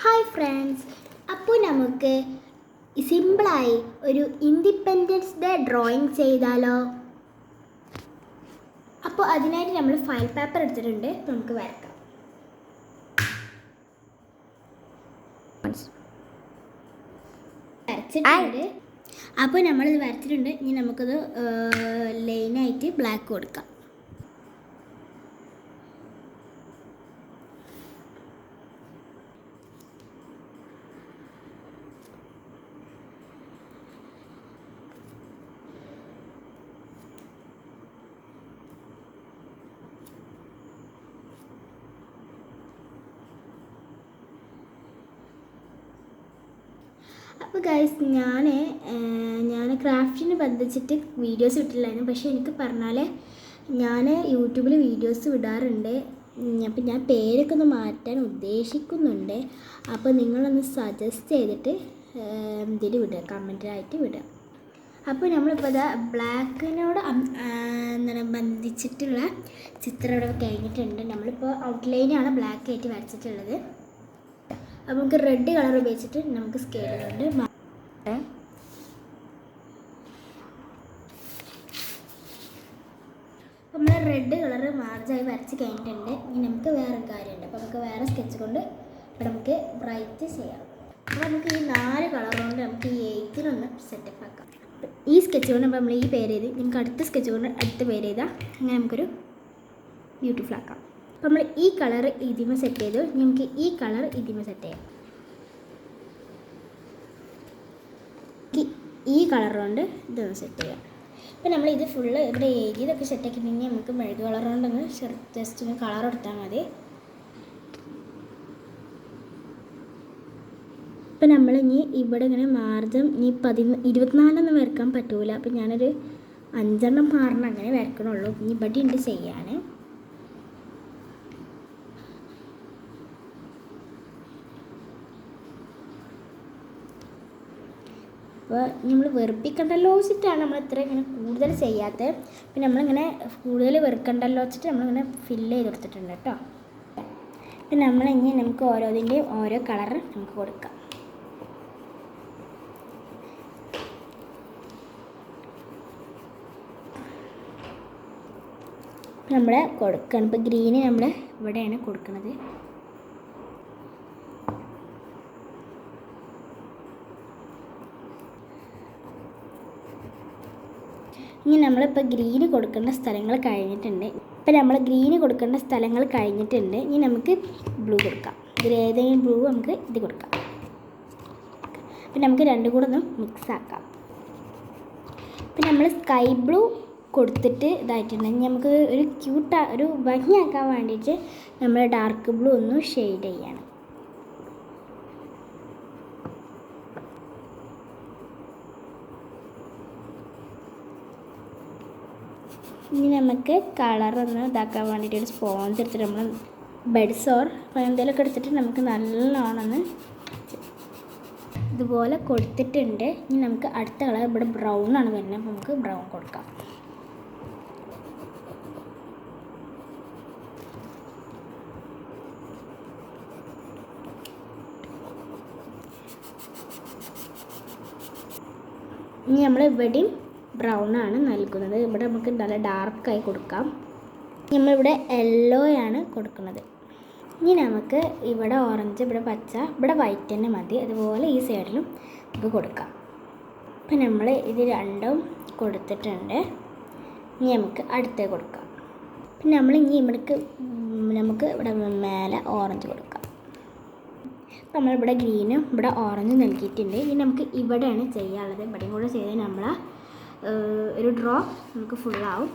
Hi friends, അപ്പോൾ നമുക്ക് സിമ്പിളായി ഒരു ഇൻഡിപെൻഡൻസ് ഡേ ഡ്രോയിങ് ചെയ്താലോ? അപ്പോൾ അതിനായിട്ട് നമ്മൾ ഫയൽ പേപ്പർ എടുത്തിട്ടുണ്ട്. നമുക്ക് വരക്കാം. വരച്ചിട്ടുണ്ട്. അപ്പോൾ നമ്മളിത് വരച്ചിട്ടുണ്ട്. ഇനി നമുക്കത് ലൈനായിട്ട് ബ്ലാക്ക് കൊടുക്കാം. അപ്പോൾ ഗൈസ്, ഞാൻ ക്രാഫ്റ്റിന് ബന്ധിച്ചിട്ട് വീഡിയോസ് ഇട്ടില്ലായിരുന്നു. പക്ഷേ എനിക്ക് പറഞ്ഞാൽ ഞാൻ യൂട്യൂബിൽ വീഡിയോസ് വിടാറുണ്ട്. അപ്പം ഞാൻ പേരൊക്കെ ഒന്ന് മാറ്റാൻ ഉദ്ദേശിക്കുന്നുണ്ട്. അപ്പോൾ നിങ്ങളൊന്ന് സജസ്റ്റ് ചെയ്തിട്ട് ഇതിൽ വിടുക, കമൻറ്റായിട്ട് വിടുക. അപ്പോൾ നമ്മളിപ്പോൾ ഇതാ ബ്ലാക്കിനോട് ബന്ധിച്ചിട്ടുള്ള ചിത്രം ഇവിടെ കഴിഞ്ഞിട്ടുണ്ട്. നമ്മളിപ്പോൾ ഔട്ട്ലൈനാണ് ബ്ലാക്ക് ആയിട്ട് വരച്ചിട്ടുള്ളത്. അപ്പോൾ നമുക്ക് റെഡ് കളർ ഉപയോഗിച്ചിട്ട് നമുക്ക് സ്കെയിൽ കൊണ്ട് അപ്പോൾ നമ്മൾ റെഡ് കളർ മാർജായി വരച്ച് കഴിഞ്ഞിട്ടുണ്ട്. ഇനി നമുക്ക് വേറെ കാര്യമുണ്ട്. അപ്പോൾ നമുക്ക് വേറെ സ്കെച്ച് കൊണ്ട് ഇവിടെ നമുക്ക് ബ്രൈറ്റ് ചെയ്യാം. അപ്പോൾ നമുക്ക് ഈ 4 കളർ കൊണ്ട് നമുക്ക് ഈ 8-നൊന്ന് സെറ്റപ്പ് ആക്കാം. ഈ സ്കെച്ച് കൊണ്ട് നമ്മൾ ഈ പേര് ചെയ്ത് നമുക്ക് അടുത്ത സ്കെച്ച് കൊണ്ട് അടുത്ത പേര് ചെയ്താൽ അങ്ങനെ നമുക്കൊരു ബ്യൂട്ടിഫുൾ ആക്കാം. അപ്പോൾ നമ്മൾ ഈ കളർ ഇതിമ സെറ്റ് ചെയ്തു. നമുക്ക് ഈ കളർ ഇതിമ സെറ്റ് ചെയ്യാം. ഈ കളർ കൊണ്ട് ഇതൊന്ന് സെറ്റ് ചെയ്യാം. അപ്പോൾ നമ്മൾ ഇത് ഫുള്ള് ഇവിടെ എഴുതിയതൊക്കെ സെറ്റാക്കിയിട്ടുണ്ടെങ്കിൽ നമുക്ക് മെഴുക് കളർ കൊണ്ടൊന്ന് ജസ്റ്റ് ഒന്ന് കളർ കൊടുത്താൽ മതി. ഇപ്പം നമ്മളിനി ഇവിടെ ഇങ്ങനെ മാർജം ഇനി 24 വരക്കാൻ പറ്റൂല. അപ്പം ഞാനൊരു 5 മാറണം അങ്ങനെ വരക്കണുള്ളൂ. ഇനി ഇവിടെ ഉണ്ട് ചെയ്യാൻ. അപ്പോൾ നമ്മൾ വെറുപ്പിക്കണ്ടല്ലോ വെച്ചിട്ടാണ് നമ്മൾ ഇത്ര ഇങ്ങനെ കൂടുതൽ ചെയ്യാത്തത്. പിന്നെ നമ്മളിങ്ങനെ കൂടുതൽ വെറുക്കണ്ടല്ലോ വെച്ചിട്ട് നമ്മളിങ്ങനെ ഫില്ല് ചെയ്ത് കൊടുത്തിട്ടുണ്ട് കേട്ടോ. പിന്നെ നമ്മളിനി നമുക്ക് ഓരോതിൻ്റെയും ഓരോ കളർ നമുക്ക് കൊടുക്കാം. നമ്മൾ കൊടുക്കണം. ഇപ്പോൾ ഗ്രീന് നമ്മൾ ഇവിടെയാണ് കൊടുക്കുന്നത്. ഇനി നമ്മളിപ്പോൾ ഗ്രീന് കൊടുക്കേണ്ട സ്ഥലങ്ങൾ കഴിഞ്ഞിട്ടുണ്ട്. ഇപ്പം നമ്മൾ ഗ്രീന് കൊടുക്കേണ്ട സ്ഥലങ്ങൾ കഴിഞ്ഞിട്ടുണ്ട്. ഇനി നമുക്ക് ബ്ലൂ കൊടുക്കാം. ഇതിലേതെങ്കിലും ബ്ലൂ നമുക്ക് ഇത് കൊടുക്കാം. പിന്നെ നമുക്ക് രണ്ടും കൂടെ ഒന്ന് മിക്സ് ആക്കാം. പിന്നെ നമ്മൾ സ്കൈ ബ്ലൂ കൊടുത്തിട്ട് ഇതായിട്ടുണ്ടെങ്കിൽ നമുക്ക് ഒരു ഭംഗിയാക്കാൻ വേണ്ടിയിട്ട് നമ്മൾ ഡാർക്ക് ബ്ലൂ ഒന്ന് ഷെയ്ഡ് ചെയ്യണം. ഇനി നമുക്ക് കളറൊന്ന് ഇതാക്കാൻ വേണ്ടിയിട്ട് ഒരു സ്പോഞ്ച് എടുത്തിട്ട് നമ്മൾ ബെഡ്സ് ഓർ എന്തെങ്കിലുമൊക്കെ എടുത്തിട്ട് നമുക്ക് നല്ലോണം ഇതുപോലെ കൊടുത്തിട്ടുണ്ട്. ഇനി നമുക്ക് അടുത്ത കളർ ഇവിടെ ബ്രൗൺ ആണ് വരുന്നത്. അപ്പോൾ നമുക്ക് ബ്രൗൺ കൊടുക്കാം. ഇനി നമ്മൾ ഇവിടെയും ബ്രൗൺ ആണ് നൽകുന്നത്. ഇവിടെ നമുക്ക് നല്ല ഡാർക്കായി കൊടുക്കാം. നമ്മളിവിടെ യെല്ലോ ആണ് കൊടുക്കുന്നത്. ഇനി നമുക്ക് ഇവിടെ ഓറഞ്ച്, ഇവിടെ പച്ച, ഇവിടെ വൈറ്റ് തന്നെ മതി. അതുപോലെ ഈ സൈഡിലും നമുക്ക് കൊടുക്കാം. അപ്പം നമ്മൾ ഇത് രണ്ടും കൊടുത്തിട്ടുണ്ട്. ഇനി നമുക്ക് അടുത്തേ കൊടുക്കാം. പിന്നെ നമ്മൾ ഇനി നമുക്ക് ഇവിടെ മേലെ ഓറഞ്ച് കൊടുക്കാം. നമ്മളിവിടെ ഗ്രീനും ഇവിടെ ഓറഞ്ചും നൽകിയിട്ടുണ്ട്. ഇനി നമുക്ക് ഇവിടെയാണ് ചെയ്യാനുള്ളത്. ഇവിടെയും കൂടെ ചെയ്താൽ നമ്മൾ ഒരു ഡ്രോ നമുക്ക് ഫുള്ളാവും.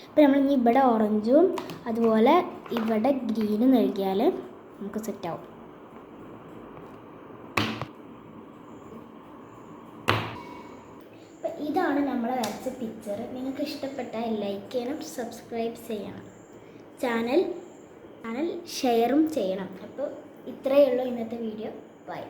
അപ്പോൾ നമ്മൾ ഇനി ഇവിടെ ഓറഞ്ചും അതുപോലെ ഇവിടെ ഗ്രീനും നൽകിയാൽ നമുക്ക് സെറ്റാവും. അപ്പോൾ ഇതാണ് നമ്മൾ വരച്ച പിക്ചർ. നിങ്ങൾക്ക് ഇഷ്ടപ്പെട്ടാൽ ലൈക്ക് ചെയ്യണം, സബ്സ്ക്രൈബ് ചെയ്യണം, ചാനൽ ഷെയറും ചെയ്യണം. അപ്പോൾ ഇത്രയേ ഉള്ളൂ ഇന്നത്തെ വീഡിയോ. ബൈ.